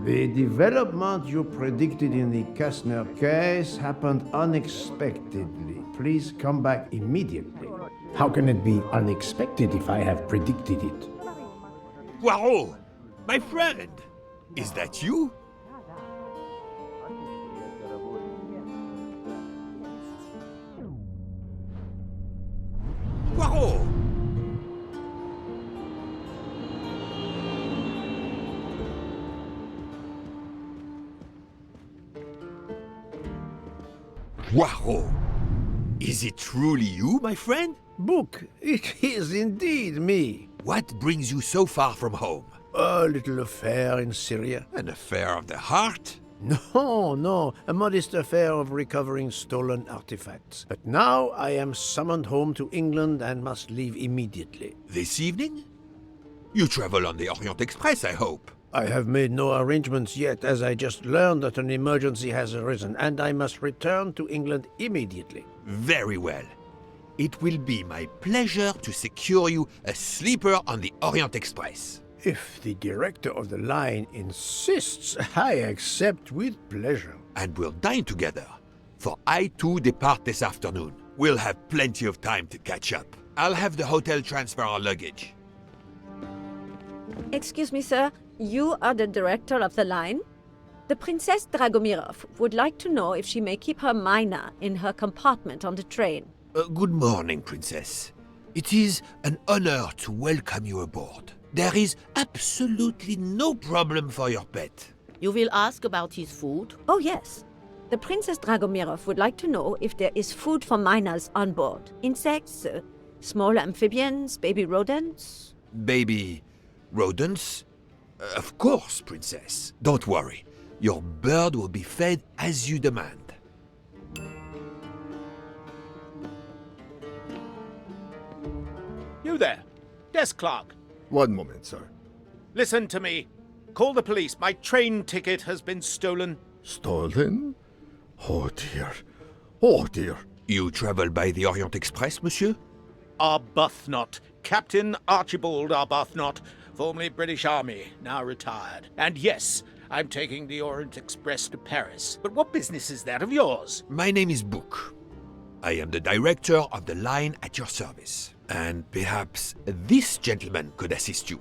The development you predicted in the Kastner case happened unexpectedly. Please come back immediately. How can it be unexpected if I have predicted it? Poirot! My friend! Is that you? Poirot! Poirot! Is it truly you, my friend? Book, it is indeed me. What brings you so far from home? A little affair in Syria. An affair of the heart? No, a modest affair of recovering stolen artifacts. But now I am summoned home to England and must leave immediately. This evening? You travel on the Orient Express, I hope. I have made no arrangements yet, as I just learned that an emergency has arisen, and I must return to England immediately. Very well. It will be my pleasure to secure you a sleeper on the Orient Express. If the director of the line insists, I accept with pleasure. And we'll dine together, for I too depart this afternoon. We'll have plenty of time to catch up. I'll have the hotel transfer our luggage. Excuse me, sir. You are the director of the line? The Princess Dragomirov would like to know if she may keep her mina in her compartment on the train. Good morning, Princess. It is an honor to welcome you aboard. There is absolutely no problem for your pet. You will ask about his food? Oh, yes. The Princess Dragomirov would like to know if there is food for miners on board. Insects, small amphibians, baby rodents. Baby rodents? Of course, Princess. Don't worry. Your bird will be fed as you demand. You there, desk clerk. One moment, sir. Listen to me. Call the police. My train ticket has been stolen. Stolen? Oh dear. Oh dear. You travel by the Orient Express, monsieur? Arbuthnot. Captain Archibald Arbuthnot, formerly British Army, now retired. And yes, I'm taking the Orient Express to Paris. But what business is that of yours? My name is Book. I am the director of the line at your service. And perhaps this gentleman could assist you.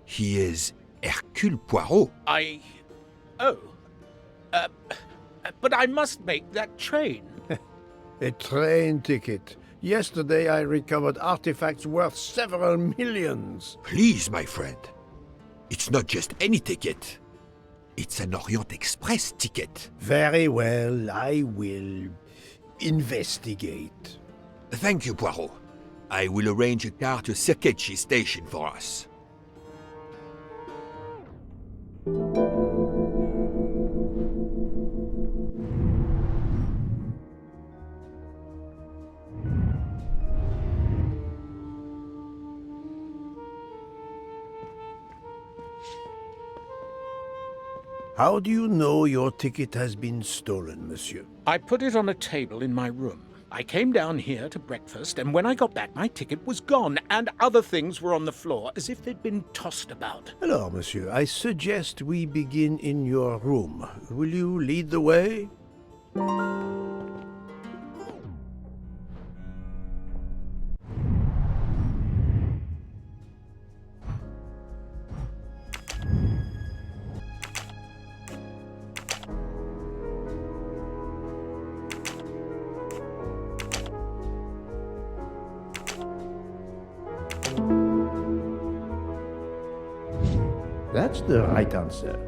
He is Hercule Poirot. But I must make that train. A train ticket. Yesterday I recovered artifacts worth several millions. Please, my friend. It's not just any ticket. It's an Orient Express ticket. Very well, I will investigate. Thank you, Poirot. I will arrange a car to Circeci station for us. How do you know your ticket has been stolen, monsieur? I put it on a table in my room. I came down here to breakfast, and when I got back, my ticket was gone, and other things were on the floor as if they'd been tossed about. Alors, monsieur, I suggest we begin in your room. Will you lead the way? That's the right answer.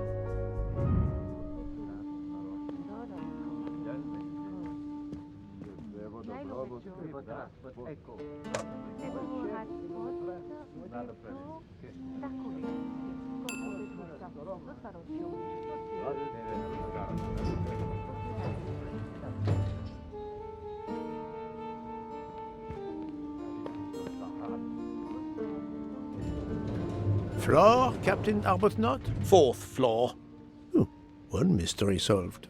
floor, Captain Arbuthnot? 4th floor. Oh, one mystery solved.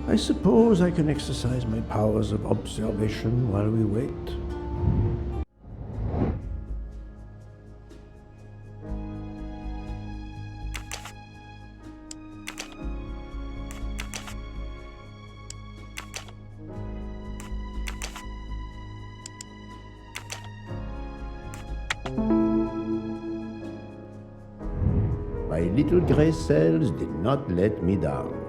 I suppose I can exercise my powers of observation while we wait. My little grey cells did not let me down.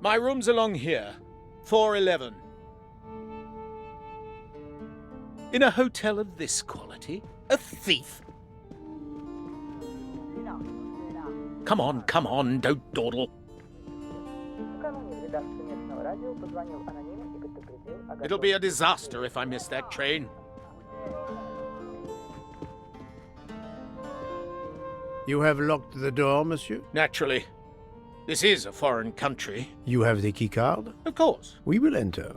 My room's along here. 411. In a hotel of this quality? A thief? Come on, don't dawdle. It'll be a disaster if I miss that train. You have locked the door, monsieur? Naturally. This is a foreign country. You have the key card? Of course. We will enter.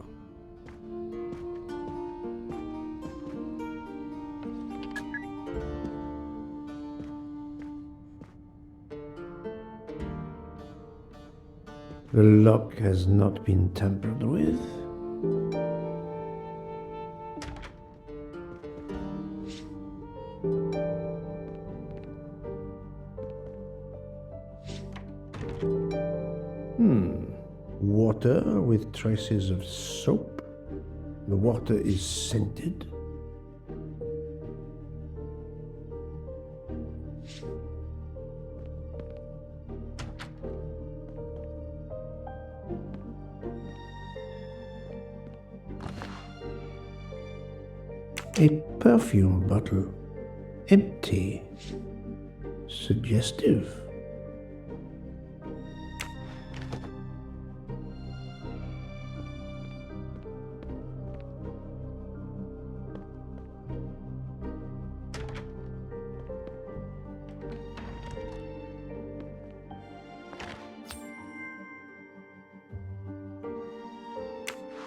The lock has not been tampered with. Water with traces of soap. The water is scented. A perfume bottle. Empty. Suggestive.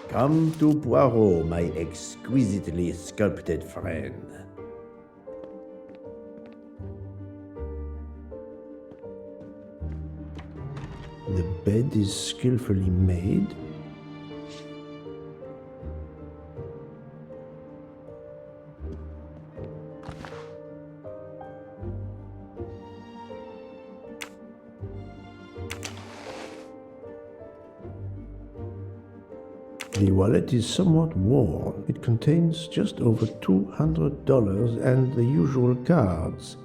Come to Poirot, my exquisitely sculpted friend. The bed is skillfully made. The wallet is somewhat worn. It contains just over $200 and the usual cards.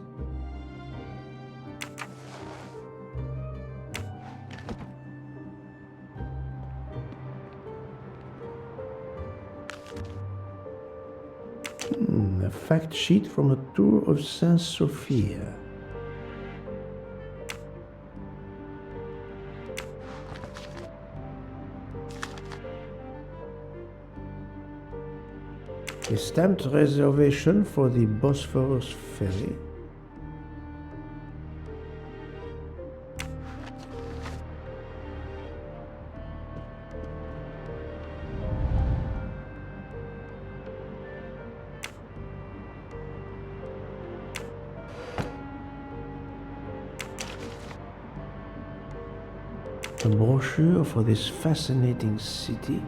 A fact sheet from a tour of Saint Sophia. A stamped reservation for the Bosphorus ferry. A brochure for this fascinating city.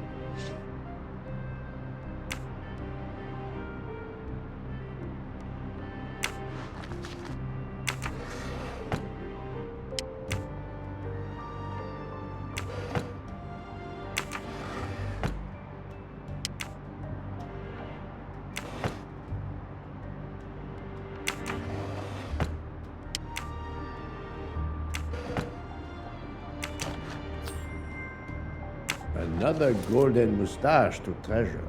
Another golden moustache to treasure.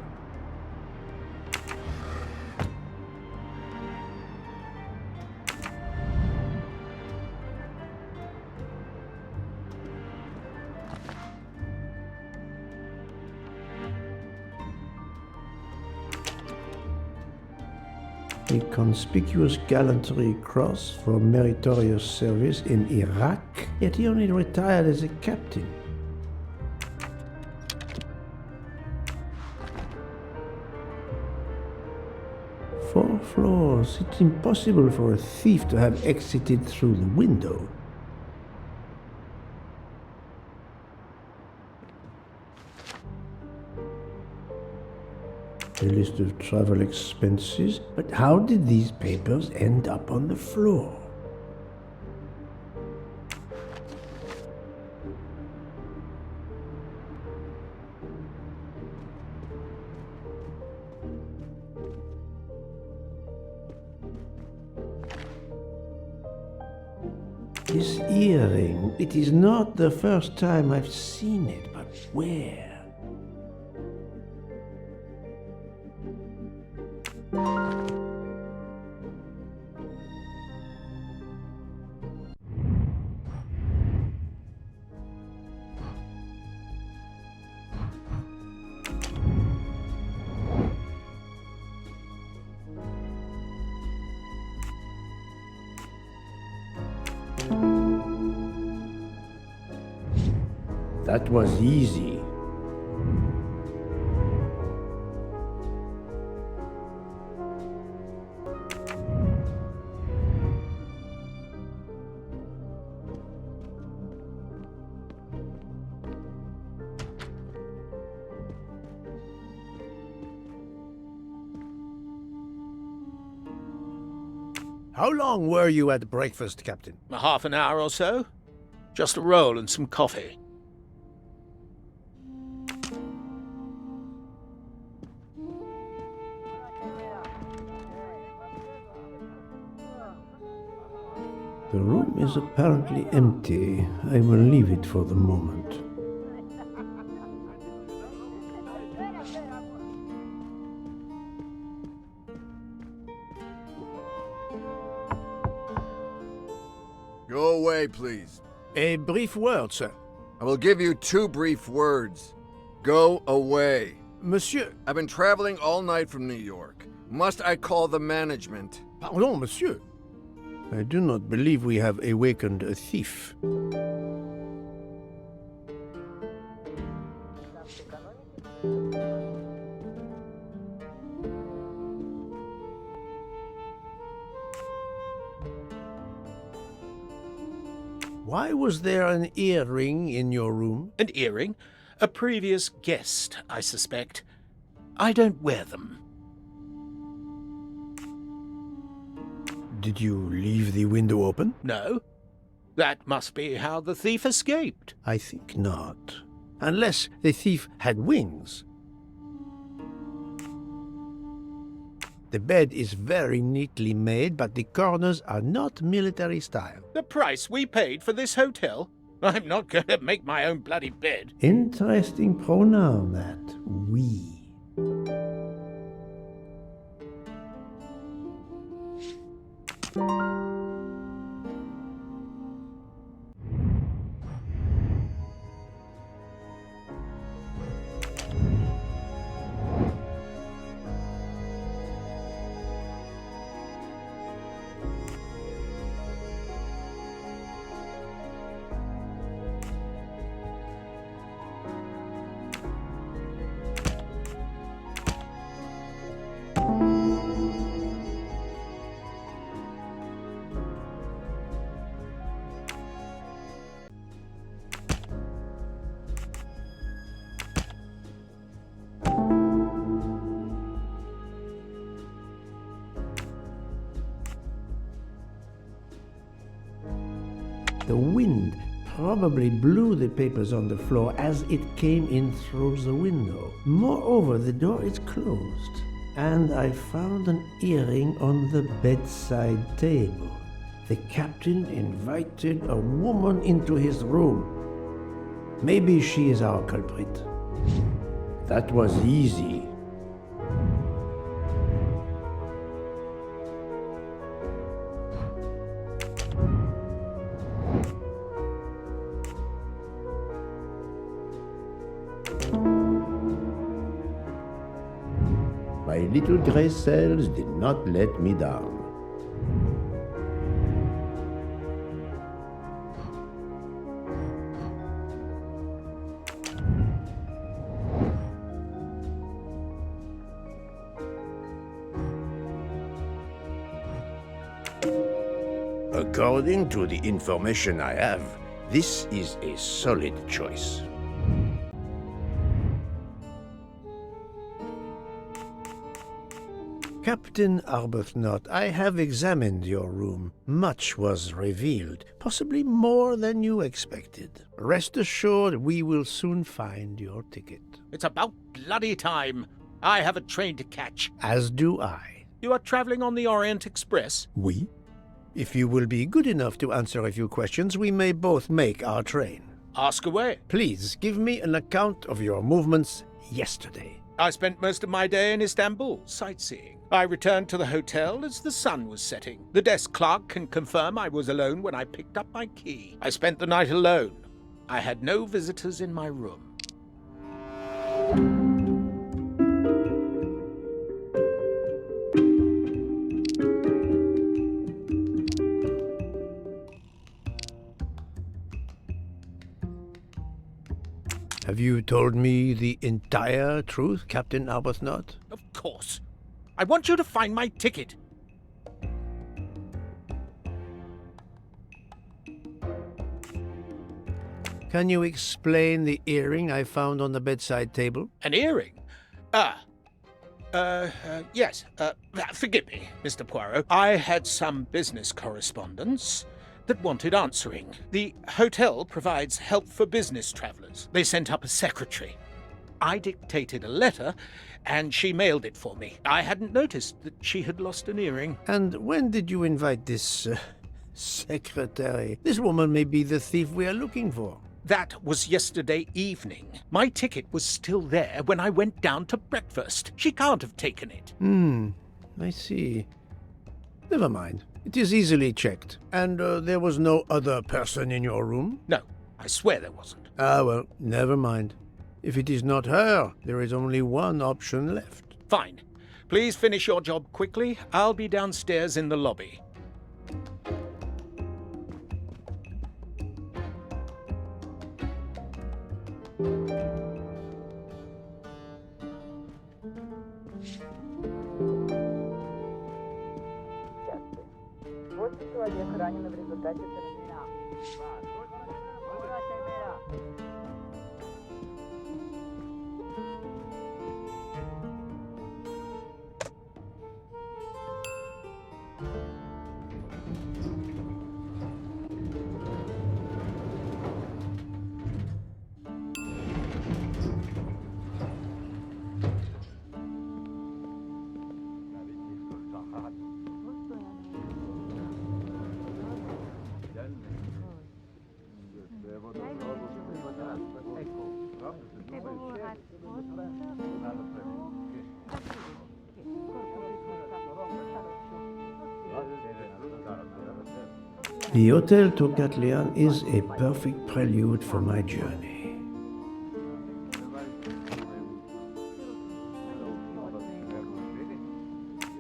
A conspicuous gallantry cross for meritorious service in Iraq, yet he only retired as a captain. Four floors. It's impossible for a thief to have exited through the window. A list of travel expenses, but how did these papers end up on the floor? This earring, it is not the first time I've seen it, but where? That was easy. How long were you at breakfast, Captain? Half an hour or so. Just a roll and some coffee. The room is apparently empty. I will leave it for the moment. Go away, please. A brief word, sir. I will give you 2 brief words. Go away. Monsieur. I've been traveling all night from New York. Must I call the management? Pardon, monsieur. I do not believe we have awakened a thief. Why was there an earring in your room? An earring? A previous guest, I suspect. I don't wear them. Did you leave the window open? No. That must be how the thief escaped. I think not. Unless the thief had wings. The bed is very neatly made, but the corners are not military style. The price we paid for this hotel? I'm not going to make my own bloody bed. Interesting pronoun, that. We. The wind probably blew the papers on the floor as it came in through the window. Moreover, the door is closed, and I found an earring on the bedside table. The captain invited a woman into his room. Maybe she is our culprit. That was easy. My little gray cells did not let me down. According to the information I have, this is a solid choice. Captain Arbuthnot, I have examined your room. Much was revealed, possibly more than you expected. Rest assured, we will soon find your ticket. It's about bloody time. I have a train to catch. As do I. You are traveling on the Orient Express? We? If you will be good enough to answer a few questions, we may both make our train. Ask away. Please give me an account of your movements yesterday. I spent most of my day in Istanbul, sightseeing. I returned to the hotel as the sun was setting. The desk clerk can confirm I was alone when I picked up my key. I spent the night alone. I had no visitors in my room. Have you told me the entire truth, Captain Arbuthnot? Of course. I want you to find my ticket. Can you explain the earring I found on the bedside table? An earring? Yes. Forgive me, Mr. Poirot. I had some business correspondence that wanted answering. The hotel provides help for business travelers. They sent up a secretary. I dictated a letter, and she mailed it for me. I hadn't noticed that she had lost an earring. And when did you invite this secretary? This woman may be the thief we are looking for. That was yesterday evening. My ticket was still there when I went down to breakfast. She can't have taken it. I see. Never mind. It is easily checked. And there was no other person in your room? No, I swear there wasn't. Ah, well, never mind. If it is not her, there is only one option left. Fine. Please finish your job quickly. I'll be downstairs in the lobby. The Hotel Tocatlian is a perfect prelude for my journey.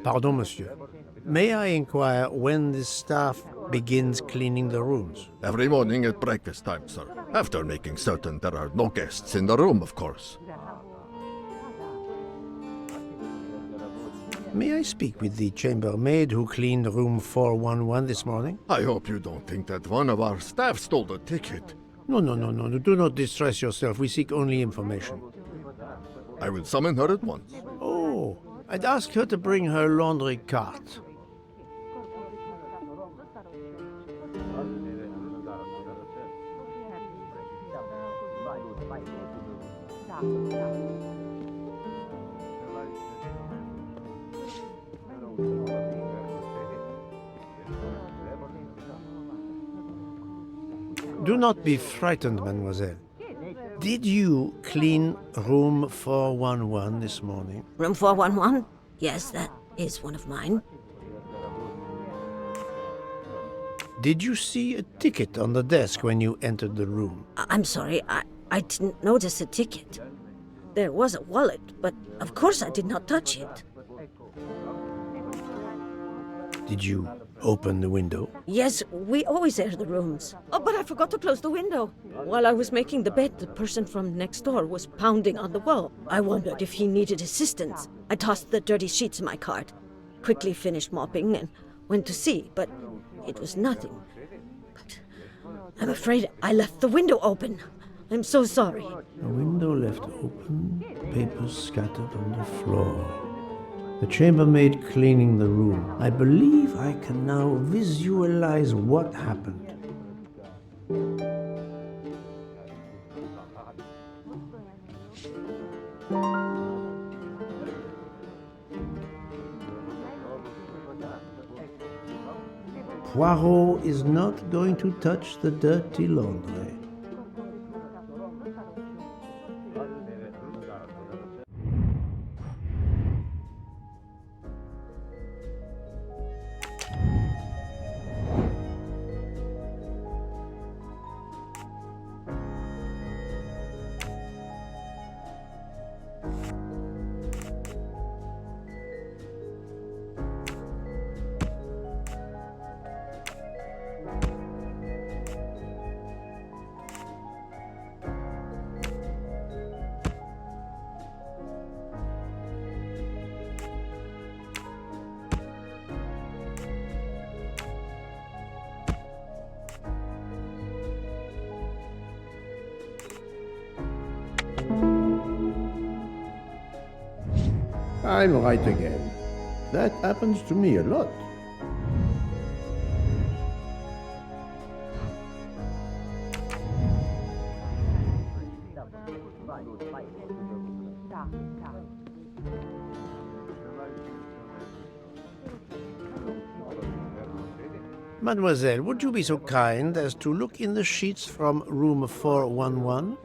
Pardon, monsieur. May I inquire when the staff begins cleaning the rooms? Every morning at breakfast time, sir. After making certain there are no guests in the room, of course. May I speak with the chambermaid who cleaned room 411 this morning? I hope you don't think that one of our staff stole the ticket. No. Do not distress yourself. We seek only information. I will summon her at once. Oh, I'd ask her to bring her laundry cart. Do not be frightened, mademoiselle. Did you clean room 411 this morning? Room 411? Yes, that is one of mine. Did you see a ticket on the desk when you entered the room? I'm sorry, I didn't notice a ticket. There was a wallet, but of course I did not touch it. Did you open the window? Yes, we always air the rooms. Oh, but I forgot to close the window. While I was making the bed, the person from next door was pounding on the wall. I wondered if he needed assistance. I tossed the dirty sheets in my cart, quickly finished mopping, and went to see, but it was nothing. But I'm afraid I left the window open. I'm so sorry. A window left open, papers scattered on the floor. The chambermaid cleaning the room. I believe I can now visualize what happened. Poirot is not going to touch the dirty laundry. I'm right again. That happens to me a lot. Mademoiselle, would you be so kind as to look in the sheets from room 411?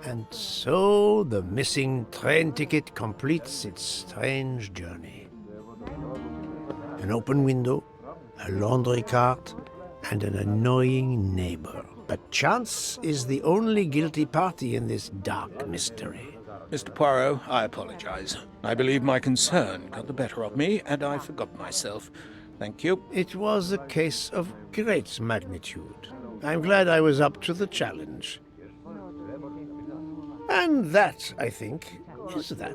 And so the missing train ticket completes its strange journey. An open window, a laundry cart, and an annoying neighbor. But chance is the only guilty party in this dark mystery. Mr. Poirot, I apologize. I believe my concern got the better of me, and I forgot myself. Thank you. It was a case of great magnitude. I'm glad I was up to the challenge. And that, I think, is that.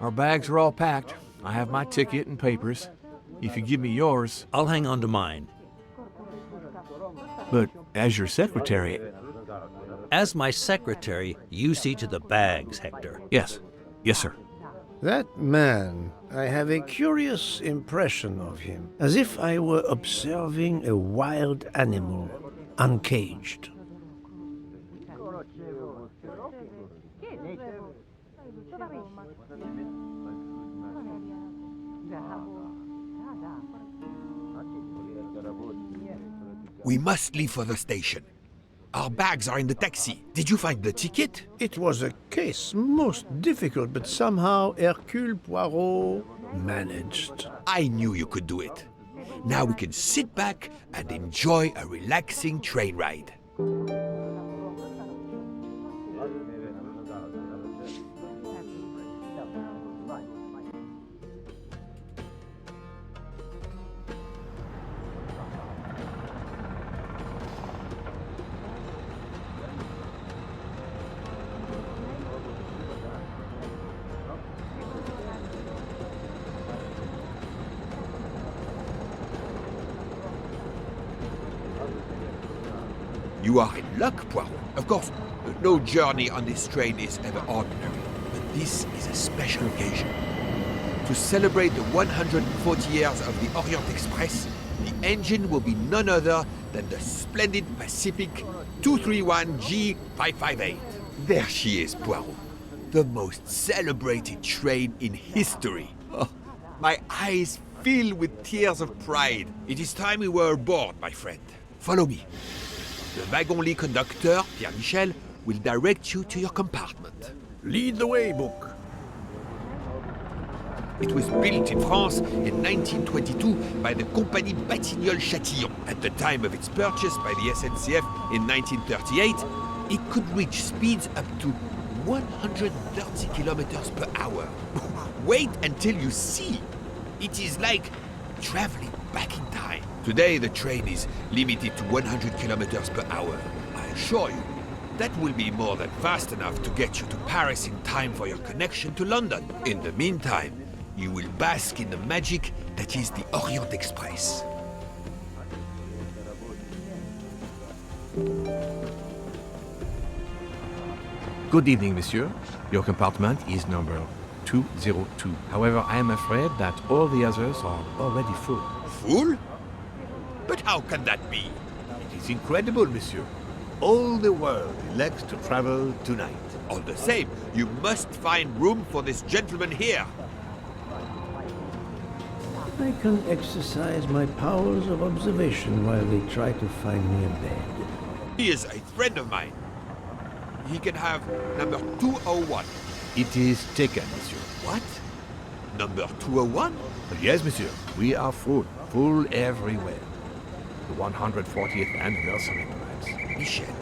Our bags are all packed. I have my ticket and papers. If you give me yours, I'll hang on to mine. But as your secretary... As my secretary, you see to the bags, Hector. Yes. Yes, sir. That man, I have a curious impression of him, as if I were observing a wild animal, uncaged. We must leave for the station. Our bags are in the taxi. Did you find the ticket? It was a case most difficult, but somehow Hercule Poirot managed. I knew you could do it. Now we can sit back and enjoy a relaxing train ride. You are in luck, Poirot. Of course, no journey on this train is ever ordinary, but this is a special occasion. To celebrate the 140 years of the Orient Express, the engine will be none other than the splendid Pacific 231G558. There she is, Poirot. The most celebrated train in history. Oh, my eyes fill with tears of pride. It is time we were aboard, my friend. Follow me. The wagon-lit conductor, Pierre Michel, will direct you to your compartment. Lead the way, Book. It was built in France in 1922 by the Compagnie Batignolles-Châtillon. At the time of its purchase by the SNCF in 1938, it could reach speeds up to 130 kilometers per hour. Wait until you see. It is like traveling back in time. Today, the train is limited to 100 kilometers per hour. I assure you, that will be more than fast enough to get you to Paris in time for your connection to London. In the meantime, you will bask in the magic that is the Orient Express. Good evening, monsieur. Your compartment is number 202. However, I am afraid that all the others are already full. Full? But how can that be? It is incredible, monsieur. All the world elects to travel tonight. All the same, you must find room for this gentleman here. I can exercise my powers of observation while they try to find me a bed. He is a friend of mine. He can have number 201. It is taken, monsieur. What? Number 201? Yes, monsieur. We are full. Full everywhere. The 140th anniversary, perhaps. Michel,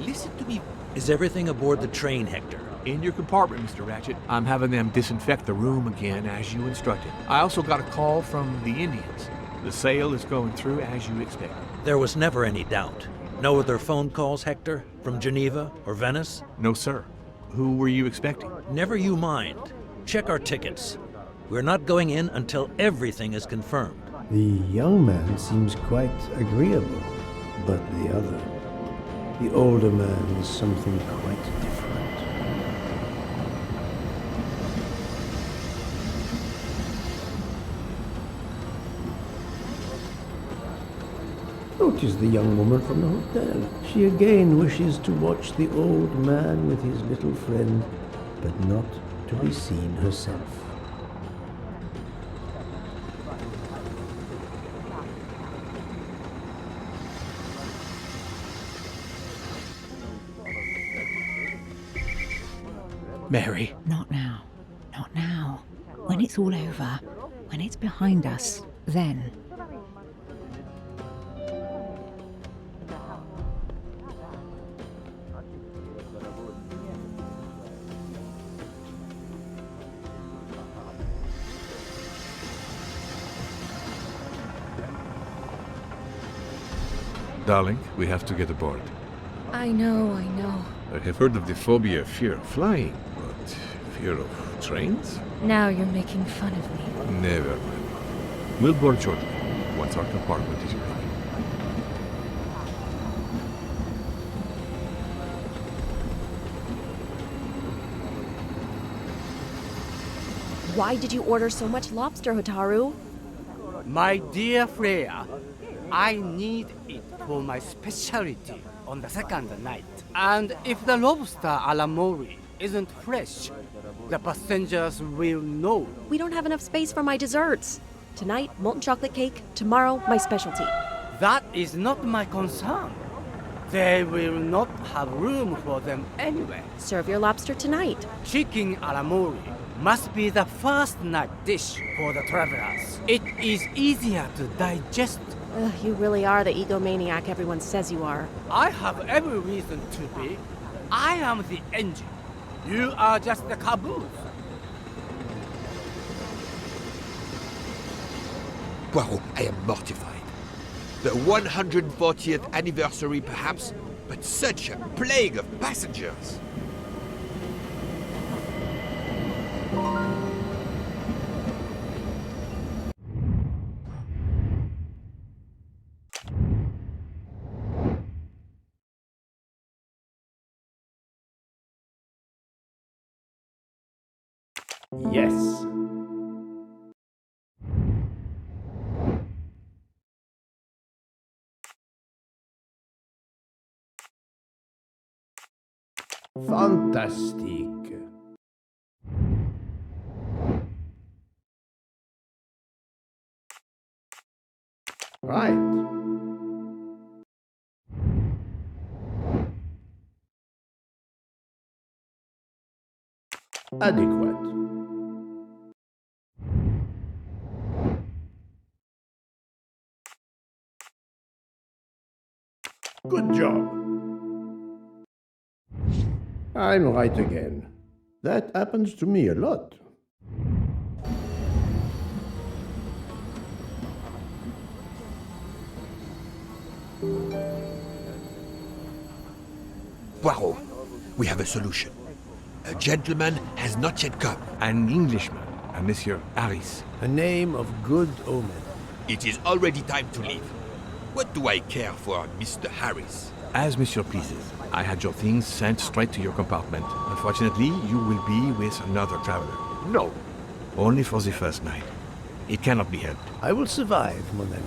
listen to me. Is everything aboard the train, Hector? In your compartment, Mr. Ratchet. I'm having them disinfect the room again as you instructed. I also got a call from the Indians. The sale is going through as you expected. There was never any doubt. No other phone calls, Hector? From Geneva or Venice? No, sir. Who were you expecting? Never you mind. Check our tickets. We're not going in until everything is confirmed. The young man seems quite agreeable, but the other, the older man, is something quite different. Notice the young woman from the hotel. She again wishes to watch the old man with his little friend, but not to be seen herself. Mary. Not now. Not now. When it's all over, when it's behind us, then. Darling, we have to get aboard. I know. I have heard of the phobia of fear of flying, but fear of trains? Now you're making fun of me. Never mind. We'll board shortly, once our compartment is ready. Why did you order so much lobster, Hotaru? My dear Freya, I need it for my specialty on the second night. And if the lobster a la mori isn't fresh, the passengers will know. We don't have enough space for my desserts. Tonight, molten chocolate cake. Tomorrow, my specialty. That is not my concern. They will not have room for them anyway. Serve your lobster tonight. Chicken a la mori must be the first night dish for the travelers. It is easier to digest. You really are the egomaniac everyone says you are. I have every reason to be. I am the engine. You are just the caboose. Poirot, I am mortified. The 140th anniversary, perhaps, but such a plague of passengers. Yes. Fantastique. Right. Adequate. Good job. I'm right again. That happens to me a lot. Poirot, we have a solution. A gentleman has not yet come. An Englishman, a Monsieur Harris. A name of good omen. It is already time to leave. What do I care for Mr. Harris? As Monsieur pleases. I had your things sent straight to your compartment. Unfortunately, you will be with another traveler. No. Only for the first night. It cannot be helped. I will survive, mon ami.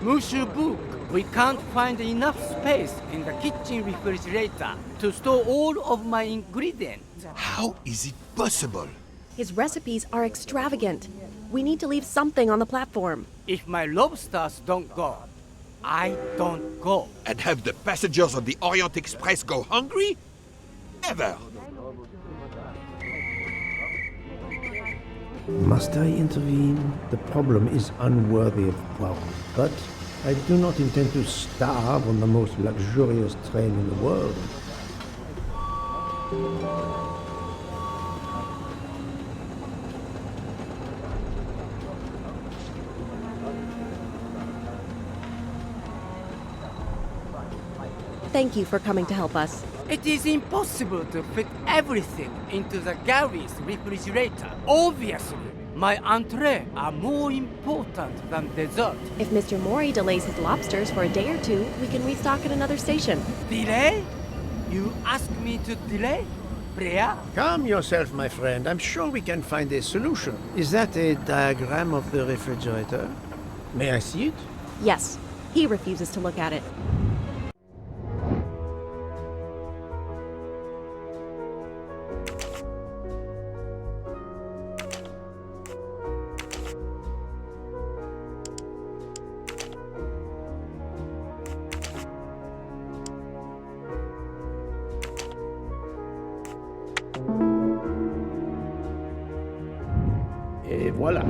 Monsieur Book, we can't find enough space in the kitchen refrigerator to store all of my ingredients. How is it possible? His recipes are extravagant. We need to leave something on the platform. If my lobsters don't go, I don't go. And have the passengers on the Orient Express go hungry? Never! Must I intervene? The problem is unworthy of Poirot, but I do not intend to starve on the most luxurious train in the world. Thank you for coming to help us. It is impossible to fit everything into the Gary's refrigerator. Obviously, my entree are more important than dessert. If Mr. Mori delays his lobsters for a day or two, we can restock at another station. Delay? You ask me to delay? Freya? Calm yourself, my friend. I'm sure we can find a solution. Is that a diagram of the refrigerator? May I see it? Yes, he refuses to look at it. Et voilà.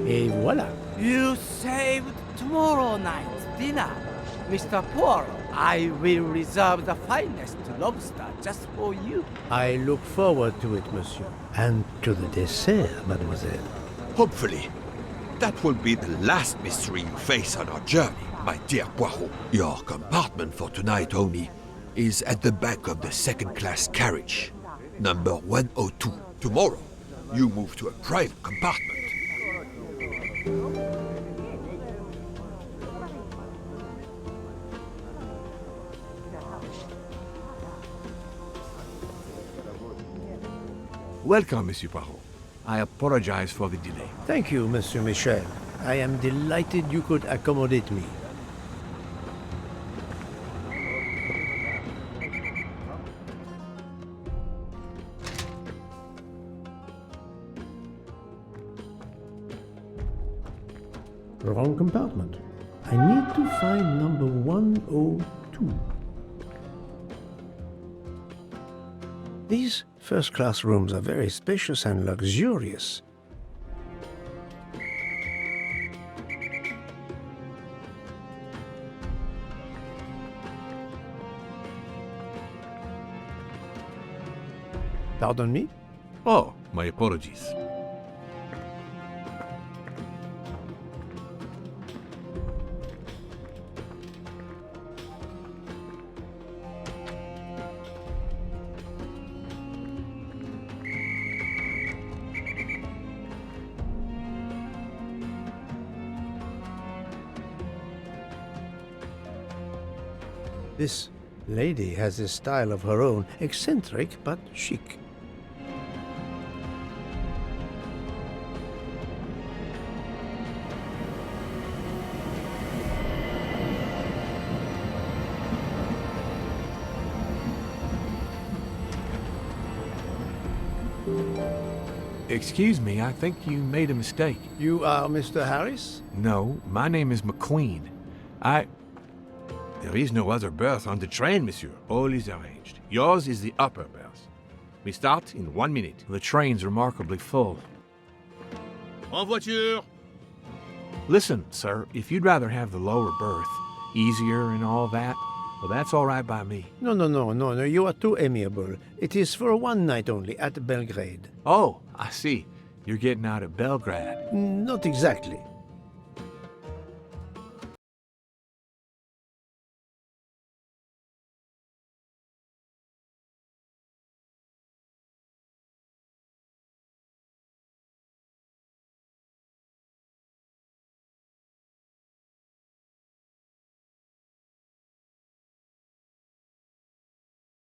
Et voilà. You saved tomorrow night's dinner. Mr. Poirot, I will reserve the finest lobster just for you. I look forward to it, monsieur. And to the dessert, mademoiselle. Hopefully. That will be the last mystery you face on our journey, my dear Poirot. Your compartment for tonight, Omi, is at the back of the second-class carriage, number 102. Tomorrow, you move to a private compartment. Welcome, Monsieur Poirot. I apologize for the delay. Thank you, Monsieur Michel. I am delighted you could accommodate me. Wrong compartment. I need to find number 102. These first-class rooms are very spacious and luxurious. Pardon me? Oh, my apologies. This lady has a style of her own, eccentric but chic. Excuse me, I think you made a mistake. You are Mr. Harris? No, my name is McQueen. There is no other berth on the train, monsieur. All is arranged. Yours is the upper berth. We start in 1 minute. The train's remarkably full. En voiture! Listen, sir, if you'd rather have the lower berth, easier and all that, well, that's all right by me. No, you are too amiable. It is for one night only, at Belgrade. Oh, I see. You're getting out at Belgrade. Not exactly.